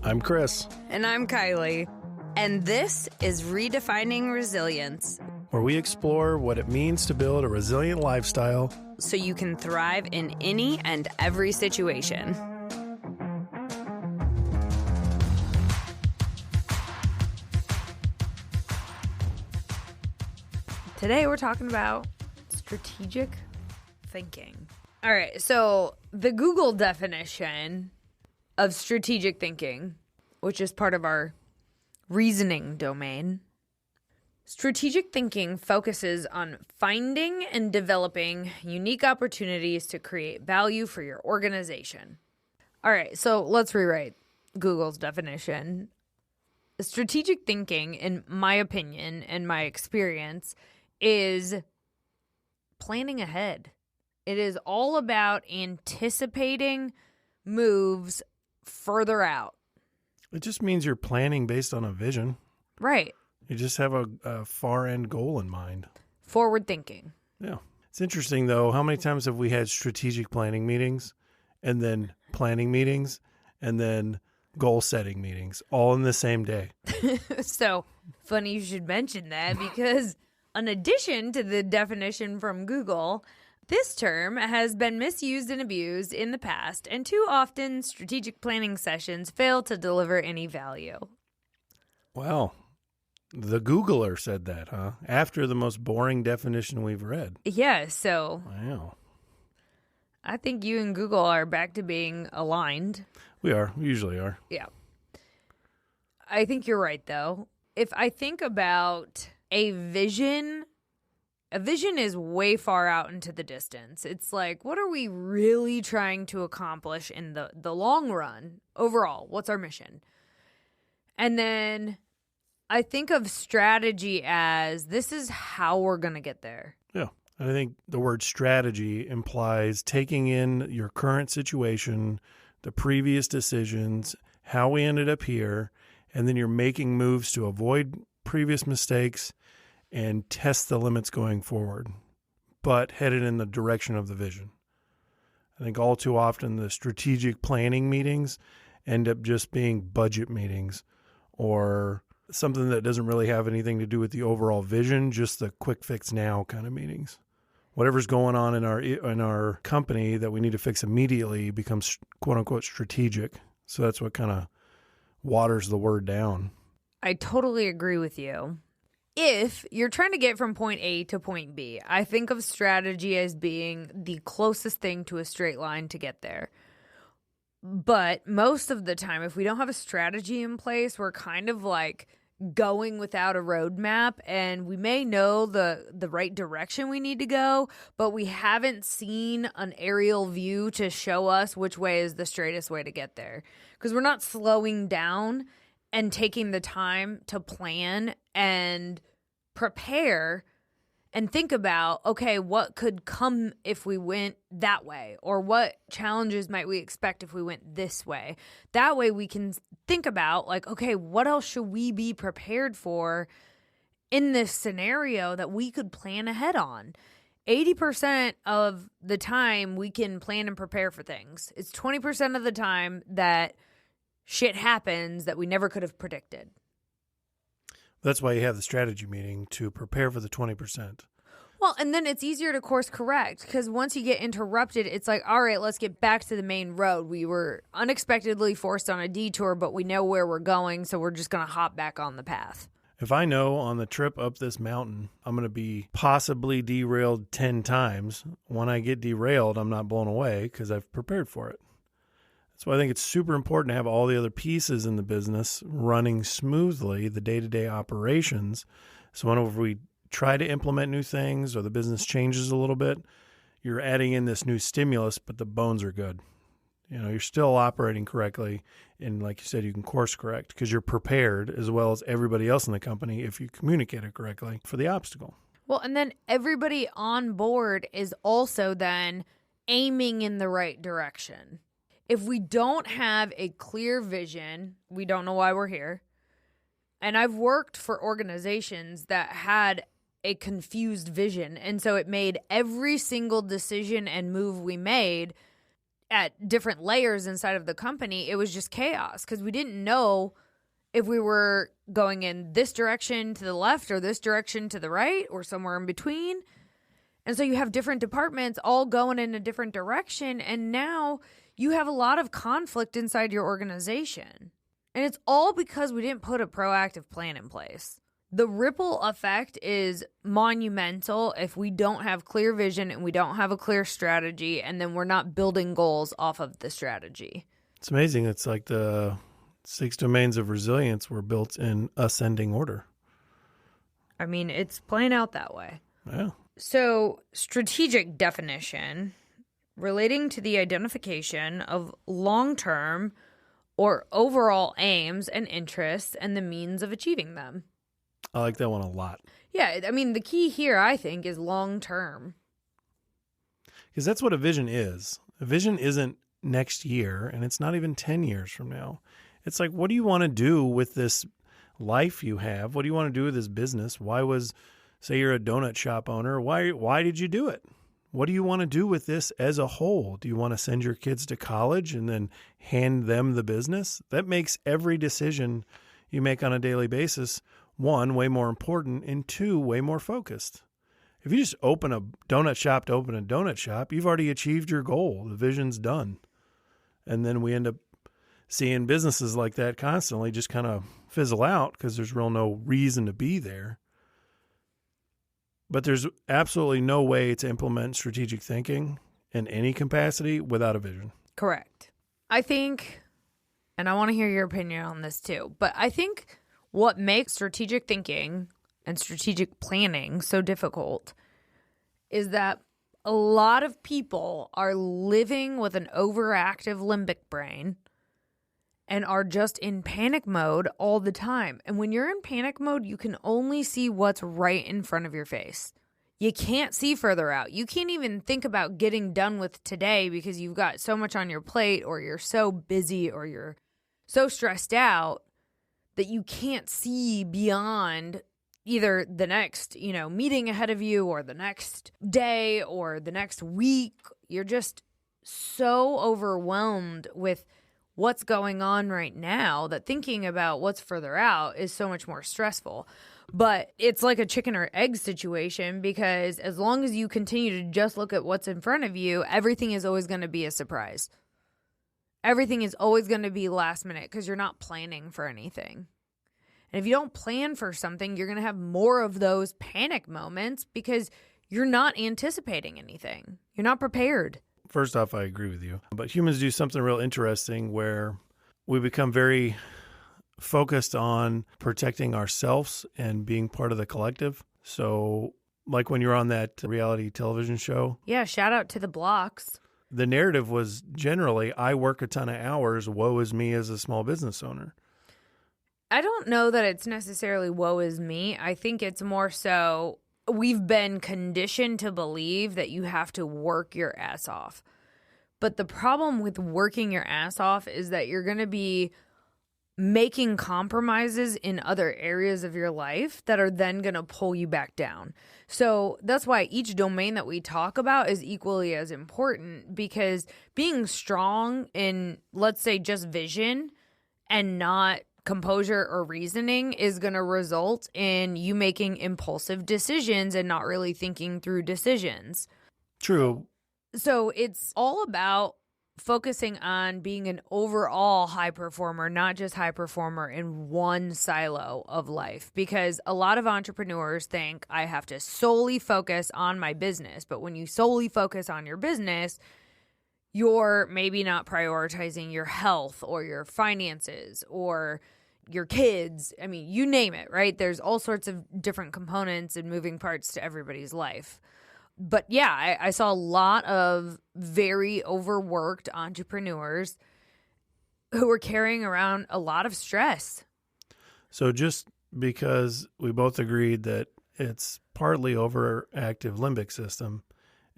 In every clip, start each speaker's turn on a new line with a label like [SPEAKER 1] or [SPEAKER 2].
[SPEAKER 1] I'm Chris,
[SPEAKER 2] And I'm Kylie. And this is Redefining Resilience,
[SPEAKER 1] where we explore what it means to build a resilient lifestyle
[SPEAKER 2] so you can thrive in any and every situation. Today we're talking about strategic thinking. All right, so the Google definition of strategic thinking, which is part of our reasoning domain. Strategic thinking focuses on finding and developing unique opportunities to create value for your organization. All right, so let's rewrite Google's definition. Strategic thinking, in my opinion and my experience, is planning ahead. It is all about anticipating moves further out.
[SPEAKER 1] It just means you're planning based on a vision.
[SPEAKER 2] Right.
[SPEAKER 1] You just have a far-end goal in mind.
[SPEAKER 2] Forward thinking.
[SPEAKER 1] Yeah. It's interesting, though, how many times have we had strategic planning meetings and then planning meetings and then goal-setting meetings all in the same day?
[SPEAKER 2] So, funny you should mention that because in addition to the definition from Google, this term has been misused and abused in the past, and too often strategic planning sessions fail to deliver any value.
[SPEAKER 1] Wow. The Googler said that, huh? After the most boring definition we've read.
[SPEAKER 2] Yeah, so
[SPEAKER 1] Wow.
[SPEAKER 2] I think you and Google are back to being aligned.
[SPEAKER 1] We are. We usually are.
[SPEAKER 2] Yeah. I think you're right, though. If I think about a vision is way far out into the distance. It's like, what are we really trying to accomplish in the long run? Overall, what's our mission? And then I think of strategy as this is how we're going to get there.
[SPEAKER 1] Yeah. I think the word strategy implies taking in your current situation, the previous decisions, how we ended up here, and then you're making moves to avoid previous mistakes and test the limits going forward, but headed in the direction of the vision. I think all too often the strategic planning meetings end up just being budget meetings or something that doesn't really have anything to do with the overall vision, just the quick fix now kind of meetings. Whatever's going on in our company that we need to fix immediately becomes quote unquote strategic. So that's what kind of waters the word down.
[SPEAKER 2] I totally agree with you. If you're trying to get from point A to point B, I think of strategy as being the closest thing to a straight line to get there. But most of the time, if we don't have a strategy in place, we're kind of like going without a roadmap, and we may know the right direction we need to go, but we haven't seen an aerial view to show us which way is the straightest way to get there. Because we're not slowing down and taking the time to plan and prepare and think about, okay, what could come if we went that way? Or what challenges might we expect if we went this way? That way we can think about, like, okay, what else should we be prepared for in this scenario that we could plan ahead on? 80% of the time we can plan and prepare for things. It's 20% of the time that shit happens that we never could have predicted.
[SPEAKER 1] That's why you have the strategy meeting, to prepare for the 20%.
[SPEAKER 2] Well, and then it's easier to course correct because once you get interrupted, it's like, all right, let's get back to the main road. We were unexpectedly forced on a detour, but we know where we're going, so we're just going to hop back on the path.
[SPEAKER 1] If I know on the trip up this mountain, I'm going to be possibly derailed 10 times, when I get derailed, I'm not blown away because I've prepared for it. That's why I think it's super important to have all the other pieces in the business running smoothly, the day-to-day operations. So whenever we try to implement new things or the business changes a little bit, you're adding in this new stimulus, but the bones are good. You know, you're still operating correctly. And like you said, you can course correct because you're prepared as well as everybody else in the company if you communicate it correctly for the obstacle.
[SPEAKER 2] Well, and then everybody on board is also then aiming in the right direction. If we don't have a clear vision, we don't know why we're here. And I've worked for organizations that had a confused vision. And so it made every single decision and move we made at different layers inside of the company, it was just chaos because we didn't know if we were going in this direction to the left or this direction to the right or somewhere in between. And so you have different departments all going in a different direction. And now you have a lot of conflict inside your organization. And it's all because we didn't put a proactive plan in place. The ripple effect is monumental if we don't have clear vision and we don't have a clear strategy, and then we're not building goals off of the strategy.
[SPEAKER 1] It's amazing. It's like the 6 domains of resilience were built in ascending order.
[SPEAKER 2] I mean, it's playing out that way.
[SPEAKER 1] Yeah.
[SPEAKER 2] So, strategic definition relating to the identification of long-term or overall aims and interests and the means of achieving them.
[SPEAKER 1] I like that one a lot.
[SPEAKER 2] Yeah, I mean, the key here, I think, is long-term.
[SPEAKER 1] Because that's what a vision is. A vision isn't next year, and it's not even 10 years from now. It's like, what do you want to do with this life you have? What do you want to do with this business? Say you're a donut shop owner, why did you do it? What do you want to do with this as a whole? Do you want to send your kids to college and then hand them the business? That makes every decision you make on a daily basis, 1, way more important, and 2, way more focused. If you just open a donut shop to open a donut shop, you've already achieved your goal. The vision's done. And then we end up seeing businesses like that constantly just kind of fizzle out because there's no reason to be there. But there's absolutely no way to implement strategic thinking in any capacity without a vision.
[SPEAKER 2] Correct. I think, and I want to hear your opinion on this too, but I think what makes strategic thinking and strategic planning so difficult is that a lot of people are living with an overactive limbic brain and are just in panic mode all the time. And when you're in panic mode, you can only see what's right in front of your face. You can't see further out. You can't even think about getting done with today because you've got so much on your plate, or you're so busy, or you're so stressed out that you can't see beyond either the next, meeting ahead of you, or the next day, or the next week. You're just so overwhelmed with what's going on right now that thinking about what's further out is so much more stressful. But it's like a chicken or egg situation, because as long as you continue to just look at what's in front of you, everything is always going to be a surprise. Everything is always going to be last minute because you're not planning for anything. And if you don't plan for something, you're going to have more of those panic moments because you're not anticipating anything. You're not prepared.
[SPEAKER 1] First off, I agree with you. But humans do something real interesting where we become very focused on protecting ourselves and being part of the collective. So like when you're on that reality television show.
[SPEAKER 2] Yeah, shout out to the blocks.
[SPEAKER 1] The narrative was generally, I work a ton of hours, woe is me as a small business owner.
[SPEAKER 2] I don't know that it's necessarily woe is me. I think it's more so we've been conditioned to believe that you have to work your ass off. But the problem with working your ass off is that you're going to be making compromises in other areas of your life that are then going to pull you back down. So that's why each domain that we talk about is equally as important, because being strong in, let's say, just vision and not composure or reasoning is going to result in you making impulsive decisions and not really thinking through decisions.
[SPEAKER 1] True.
[SPEAKER 2] So it's all about focusing on being an overall high performer, not just high performer in one silo of life. Because a lot of entrepreneurs think I have to solely focus on my business. But when you solely focus on your business, you're maybe not prioritizing your health or your finances or your kids. I mean, you name it, right? There's all sorts of different components and moving parts to everybody's life. But yeah, I saw a lot of very overworked entrepreneurs who were carrying around a lot of stress.
[SPEAKER 1] So just because we both agreed that it's partly overactive limbic system,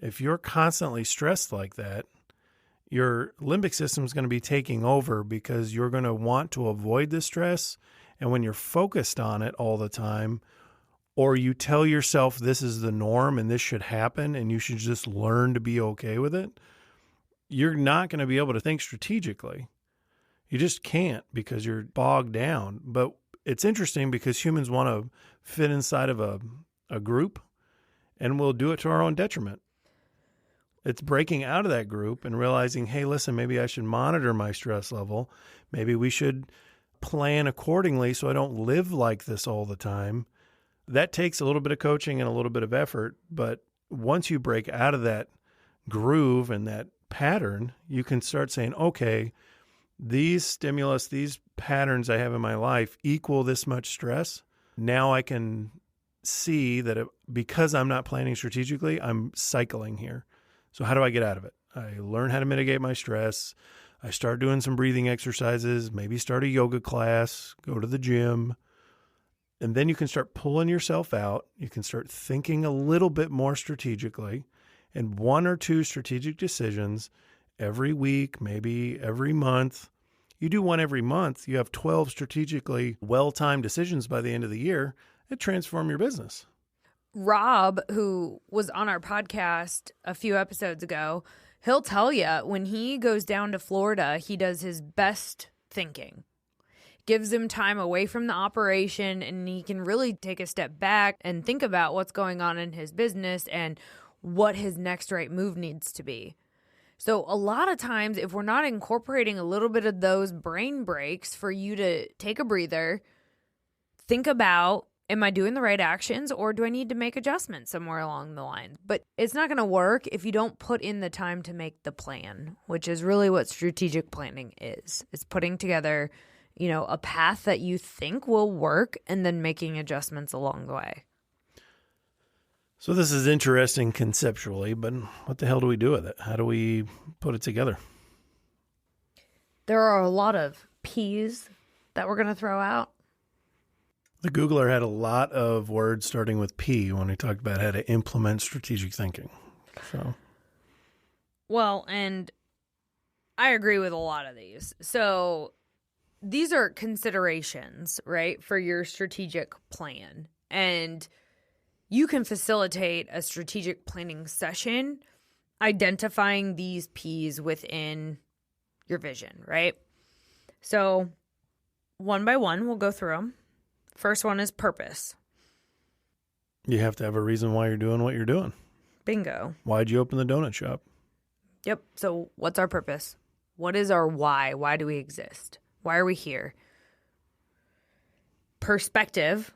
[SPEAKER 1] if you're constantly stressed like that, your limbic system is going to be taking over because you're going to want to avoid the stress. And when you're focused on it all the time, or you tell yourself this is the norm and this should happen and you should just learn to be okay with it, you're not going to be able to think strategically. You just can't because you're bogged down. But it's interesting because humans want to fit inside of a group, and we'll do it to our own detriment. It's breaking out of that group and realizing, hey, listen, maybe I should monitor my stress level. Maybe we should plan accordingly so I don't live like this all the time. That takes a little bit of coaching and a little bit of effort. But once you break out of that groove and that pattern, you can start saying, okay, these stimulus, these patterns I have in my life equal this much stress. Now I can see that because I'm not planning strategically, I'm cycling here. So how do I get out of it? I learn how to mitigate my stress. I start doing some breathing exercises, maybe start a yoga class, go to the gym. And then you can start pulling yourself out. You can start thinking a little bit more strategically. And 1 or 2 strategic decisions every week, maybe every month. You do one every month, you have 12 strategically well-timed decisions by the end of the year. It transforms your business.
[SPEAKER 2] Rob, who was on our podcast a few episodes ago, he'll tell you when he goes down to Florida, he does his best thinking. Gives him time away from the operation, and he can really take a step back and think about what's going on in his business and what his next right move needs to be. So a lot of times, if we're not incorporating a little bit of those brain breaks for you to take a breather, think about, am I doing the right actions, or do I need to make adjustments somewhere along the line? But it's not going to work if you don't put in the time to make the plan, which is really what strategic planning is. It's putting together, a path that you think will work and then making adjustments along the way.
[SPEAKER 1] So this is interesting conceptually, but what the hell do we do with it? How do we put it together?
[SPEAKER 2] There are a lot of P's that we're going to throw out.
[SPEAKER 1] The Googler had a lot of words starting with P when he talked about how to implement strategic thinking.
[SPEAKER 2] Well, and I agree with a lot of these. So these are considerations, right, for your strategic plan. And you can facilitate a strategic planning session identifying these P's within your vision, right? So one by one, we'll go through them. First one is purpose.
[SPEAKER 1] You have to have a reason why you're doing what you're doing.
[SPEAKER 2] Bingo.
[SPEAKER 1] Why'd you open the donut shop?
[SPEAKER 2] Yep. So what's our purpose? What is our why? Why do we exist? Why are we here? Perspective.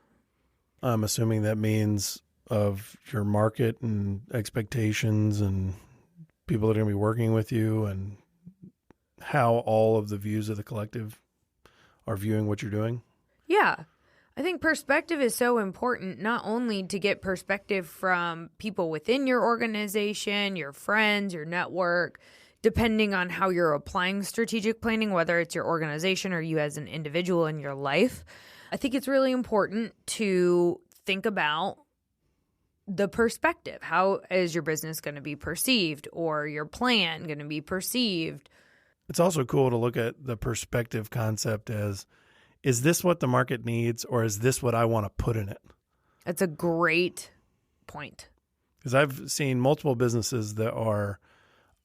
[SPEAKER 1] I'm assuming that means of your market and expectations and people that are going to be working with you and how all of the views of the collective are viewing what you're doing.
[SPEAKER 2] Yeah. I think perspective is so important, not only to get perspective from people within your organization, your friends, your network, depending on how you're applying strategic planning, whether it's your organization or you as an individual in your life. I think it's really important to think about the perspective. How is your business going to be perceived, or your plan going to be perceived?
[SPEAKER 1] It's also cool to look at the perspective concept as, is this what the market needs, or is this what I want to put in it?
[SPEAKER 2] That's a great point.
[SPEAKER 1] Because I've seen multiple businesses that are,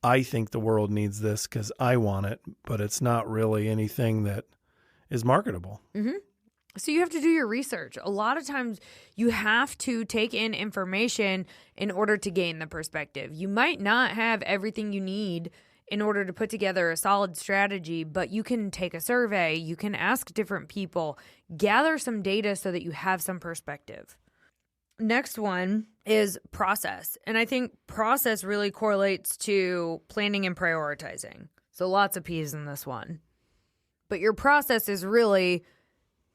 [SPEAKER 1] I think the world needs this because I want it, but it's not really anything that is marketable.
[SPEAKER 2] Mm-hmm. So you have to do your research. A lot of times you have to take in information in order to gain the perspective. You might not have everything you need in order to put together a solid strategy, but you can take a survey, you can ask different people, gather some data so that you have some perspective. Next one is process. And I think process really correlates to planning and prioritizing. So lots of P's in this one. But your process is really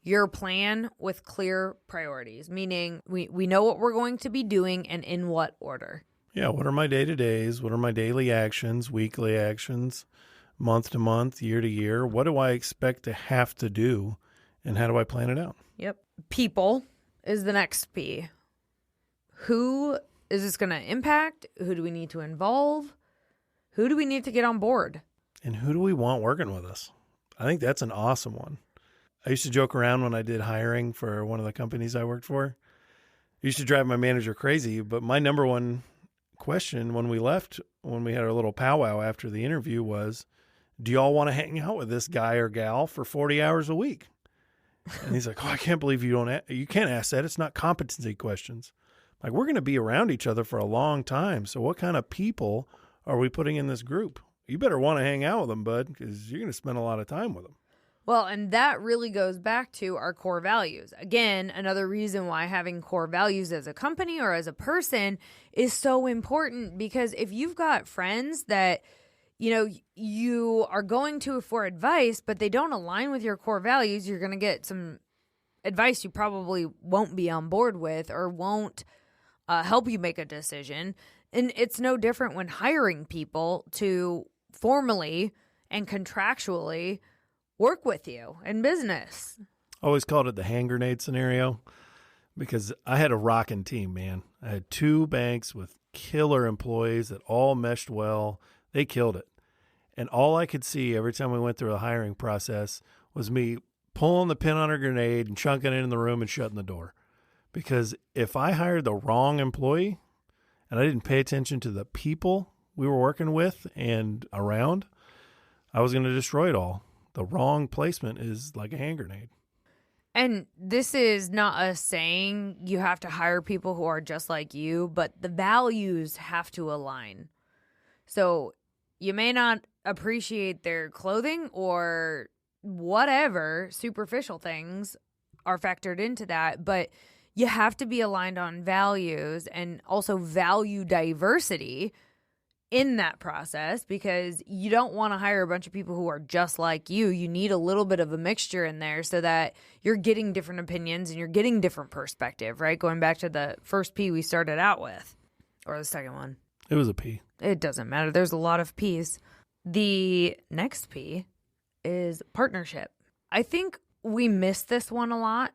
[SPEAKER 2] your plan with clear priorities, meaning we know what we're going to be doing and in what order.
[SPEAKER 1] Yeah, what are my day-to-days? What are my daily actions, weekly actions, month to month, year to year? What do I expect to have to do, and how do I plan it out?
[SPEAKER 2] Yep. People is the next P. Who is this going to impact? Who do we need to involve? Who do we need to get on board?
[SPEAKER 1] And who do we want working with us? I think that's an awesome one. I used to joke around when I did hiring for one of the companies I worked for. I used to drive my manager crazy, but my number one question when we left, when we had our little powwow after the interview was, do y'all want to hang out with this guy or gal for 40 hours a week? And he's like, oh, I can't believe you can't ask that. It's not competency questions. Like, we're going to be around each other for a long time. So what kind of people are we putting in this group? You better want to hang out with them, bud, because you're going to spend a lot of time with them.
[SPEAKER 2] Well, and that really goes back to our core values. Again, another reason why having core values as a company or as a person is so important, because if you've got friends that, you are going to for advice, but they don't align with your core values, you're going to get some advice you probably won't be on board with or won't help you make a decision. And it's no different when hiring people to formally and contractually work with you in business.
[SPEAKER 1] Always called it the hand grenade scenario because I had a rocking team, man. I had 2 banks with killer employees that all meshed well. They killed it. And all I could see every time we went through a hiring process was me pulling the pin on a grenade and chunking it in the room and shutting the door. Because if I hired the wrong employee and I didn't pay attention to the people we were working with and around, I was going to destroy it all. The wrong placement is like a hand grenade.
[SPEAKER 2] And this is not us saying you have to hire people who are just like you, but the values have to align. So you may not appreciate their clothing or whatever superficial things are factored into that, but you have to be aligned on values and also value diversity in that process, because you don't want to hire a bunch of people who are just like you. You need a little bit of a mixture in there so that you're getting different opinions and you're getting different perspective, right? Going back to the first P we started out with, or the second one.
[SPEAKER 1] It was a P.
[SPEAKER 2] It doesn't matter. There's a lot of P's. The next P is partnership. I think we miss this one a lot,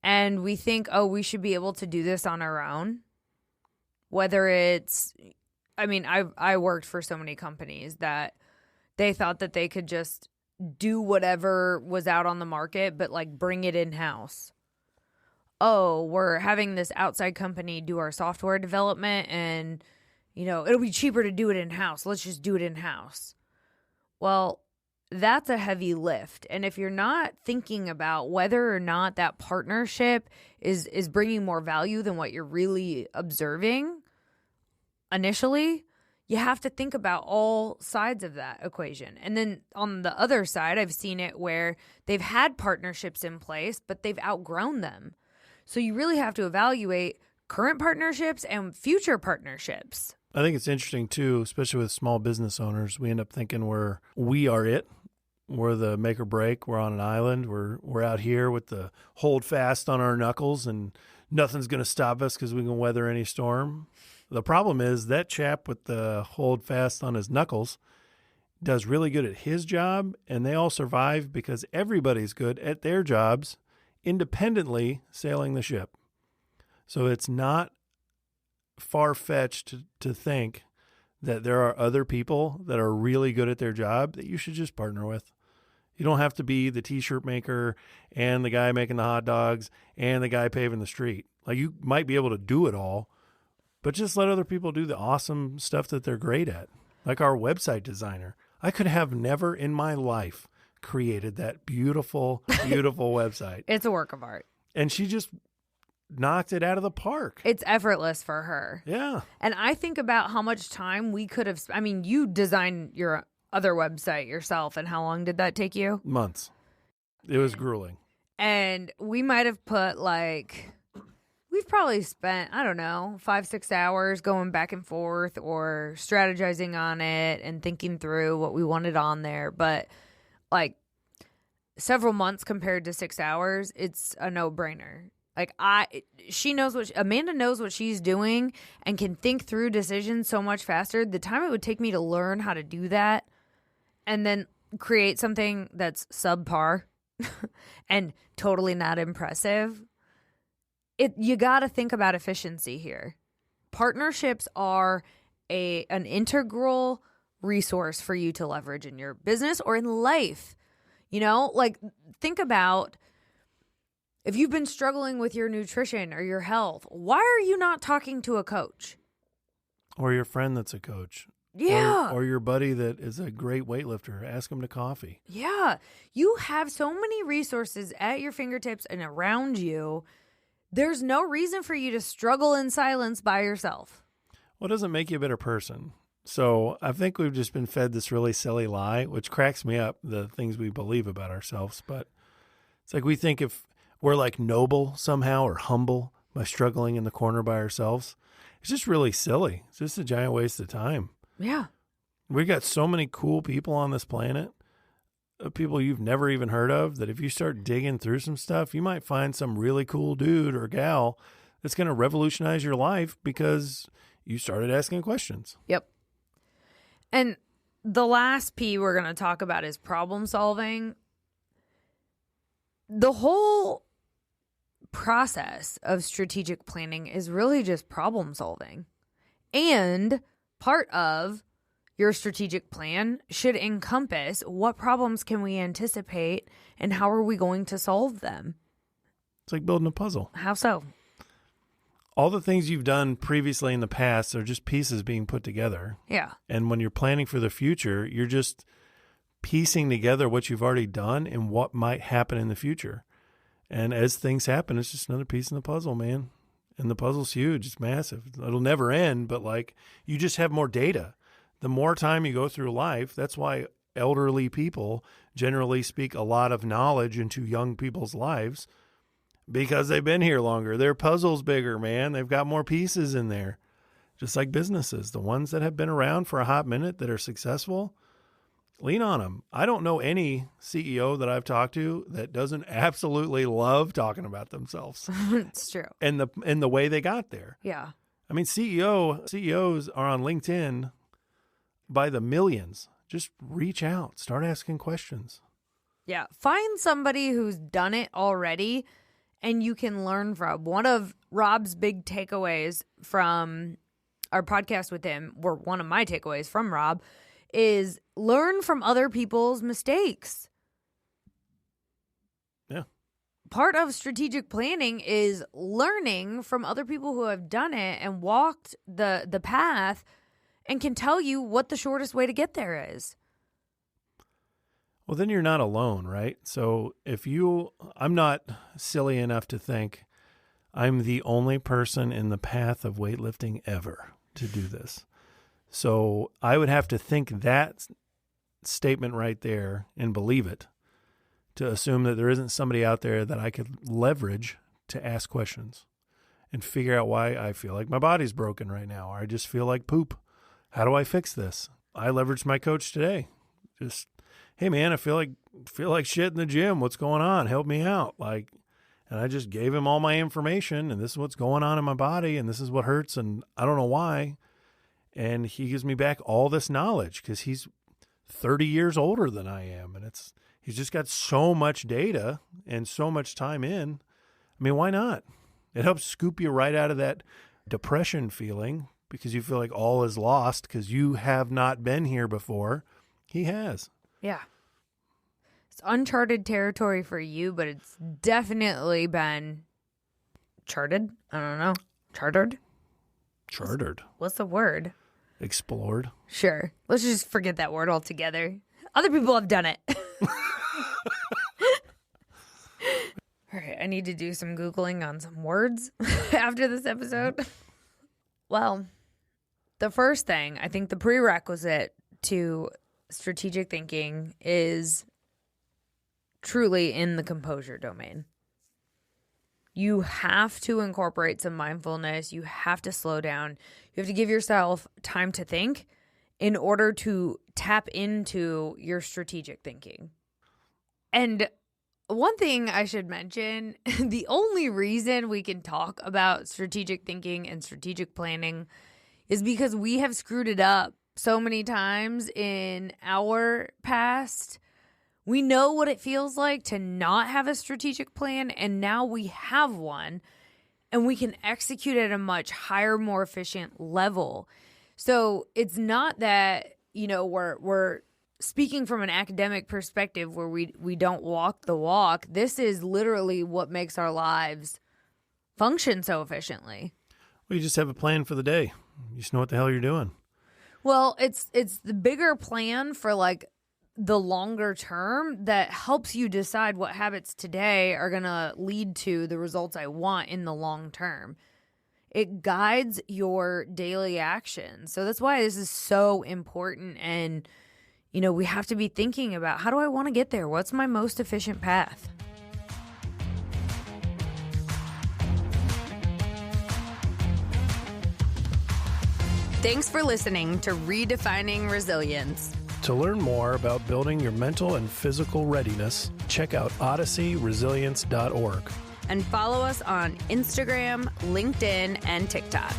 [SPEAKER 2] and we think, oh, we should be able to do this on our own. Whether it's, I worked for so many companies that they thought that they could just do whatever was out on the market, but like bring it in-house. Oh, we're having this outside company do our software development and, it'll be cheaper to do it in-house. Let's just do it in-house. Well, that's a heavy lift. And if you're not thinking about whether or not that partnership is bringing more value than what you're really observing initially, you have to think about all sides of that equation. And then on the other side, I've seen it where they've had partnerships in place, but they've outgrown them. So you really have to evaluate current partnerships and future partnerships.
[SPEAKER 1] I think it's interesting, too, especially with small business owners. We end up thinking we are it. We're the make or break. We're on an island. We're out here with the hold fast on our knuckles, and nothing's going to stop us because we can weather any storm. The problem is that chap with the hold fast on his knuckles does really good at his job, and they all survive because everybody's good at their jobs independently sailing the ship. So it's not far-fetched to think that there are other people that are really good at their job that you should just partner with. You don't have to be the t-shirt maker and the guy making the hot dogs and the guy paving the street. Like, you might be able to do it all, but just let other people do the awesome stuff that they're great at. Like our website designer. I could have never in my life created that beautiful, beautiful website.
[SPEAKER 2] It's a work of art.
[SPEAKER 1] And she just knocked it out of the park.
[SPEAKER 2] It's effortless for her.
[SPEAKER 1] Yeah.
[SPEAKER 2] And I think about how much time we could have. You designed your other website yourself, and how long did that take you?
[SPEAKER 1] Months. It was grueling.
[SPEAKER 2] And we might have put we've probably spent, 5-6 hours going back and forth or strategizing on it and thinking through what we wanted on there. But several months compared to 6 hours, it's a no-brainer. Amanda knows what she's doing and can think through decisions so much faster. The time it would take me to learn how to do that and then create something that's subpar and totally not impressive. You got to think about efficiency here. Partnerships are an integral resource for you to leverage in your business or in life. Think about if you've been struggling with your nutrition or your health, why are you not talking to a coach?
[SPEAKER 1] Or your friend that's a coach.
[SPEAKER 2] Yeah.
[SPEAKER 1] Or your buddy that is a great weightlifter. Ask him to coffee.
[SPEAKER 2] Yeah. You have so many resources at your fingertips and around you. There's no reason for you to struggle in silence by yourself.
[SPEAKER 1] Well, it doesn't make you a better person. So I think we've just been fed this really silly lie, which cracks me up, the things we believe about ourselves. But it's like we think if we're like noble somehow or humble by struggling in the corner by ourselves. It's just really silly. It's just a giant waste of time.
[SPEAKER 2] Yeah.
[SPEAKER 1] We got so many cool people on this planet, people you've never even heard of, that if you start digging through some stuff, you might find some really cool dude or gal that's going to revolutionize your life because you started asking questions.
[SPEAKER 2] Yep. And the last P we're going to talk about is problem solving. The whole process of strategic planning is really just problem solving. And part of your strategic plan should encompass what problems can we anticipate and how are we going to solve them.
[SPEAKER 1] It's like building a puzzle.
[SPEAKER 2] How so?
[SPEAKER 1] All the things you've done previously in the past are just pieces being put together.
[SPEAKER 2] Yeah.
[SPEAKER 1] And when you're planning for the future, you're just piecing together what you've already done and what might happen in the future. And as things happen, it's just another piece in the puzzle, man. And the puzzle's huge. It's massive. It'll never end, but like you just have more data. The more time you go through life, that's why elderly people generally speak a lot of knowledge into young people's lives because they've been here longer. Their puzzle's bigger, man. They've got more pieces in there. Just like businesses, the ones that have been around for a hot minute that are successful, lean on them. I don't know any CEO that I've talked to that doesn't absolutely love talking about themselves.
[SPEAKER 2] It's true.
[SPEAKER 1] And the way they got there.
[SPEAKER 2] Yeah.
[SPEAKER 1] I mean, CEOs are on LinkedIn by the millions. Just reach out, start asking questions.
[SPEAKER 2] Yeah. Find somebody who's done it already and you can learn from. One of Rob's big takeaways from our podcast with him, or one of my takeaways from Rob, is learn from other people's mistakes.
[SPEAKER 1] Yeah.
[SPEAKER 2] Part of strategic planning is learning from other people who have done it and walked the path and can tell you what the shortest way to get there is.
[SPEAKER 1] Well, then you're not alone, right? So I'm not silly enough to think I'm the only person in the path of weightlifting ever to do this. So I would have to think that statement right there and believe it to assume that there isn't somebody out there that I could leverage to ask questions and figure out why I feel like my body's broken right now, or I just feel like poop. How do I fix this? I leveraged my coach today. Just, hey man, I feel like shit in the gym. What's going on? Help me out. And I just gave him all my information and this is what's going on in my body and this is what hurts and I don't know why. And he gives me back all this knowledge because he's 30 years older than I am. And he's just got so much data and so much time in. I mean, why not? It helps scoop you right out of that depression feeling because you feel like all is lost because you have not been here before. He has.
[SPEAKER 2] Yeah. It's uncharted territory for you, but it's definitely been charted. I don't know. Chartered?
[SPEAKER 1] Chartered.
[SPEAKER 2] What's the word?
[SPEAKER 1] Explored.
[SPEAKER 2] Sure. Let's just forget that word altogether. Other people have done it. All right. I need to do some Googling on some words after this episode. Well, the first thing, I think the prerequisite to strategic thinking is truly in the composure domain. You have to incorporate some mindfulness. You have to slow down. You have to give yourself time to think in order to tap into your strategic thinking. And one thing I should mention, the only reason we can talk about strategic thinking and strategic planning is because we have screwed it up so many times in our past. We know what it feels like to not have a strategic plan, and now we have one, and we can execute at a much higher, more efficient level. So it's not that, we're speaking from an academic perspective where we don't walk the walk. This is literally what makes our lives function so efficiently.
[SPEAKER 1] Well, you just have a plan for the day. You just know what the hell you're doing.
[SPEAKER 2] Well, it's the bigger plan for like the longer term that helps you decide what habits today are going to lead to the results I want in the long term. It guides your daily actions. So that's why this is so important. And, you know, we have to be thinking about, how do I want to get there? What's my most efficient path?
[SPEAKER 3] Thanks for listening to Redefining Resilience.
[SPEAKER 1] To learn more about building your mental and physical readiness, check out odysseyresilience.org.
[SPEAKER 3] And follow us on Instagram, LinkedIn, and TikTok.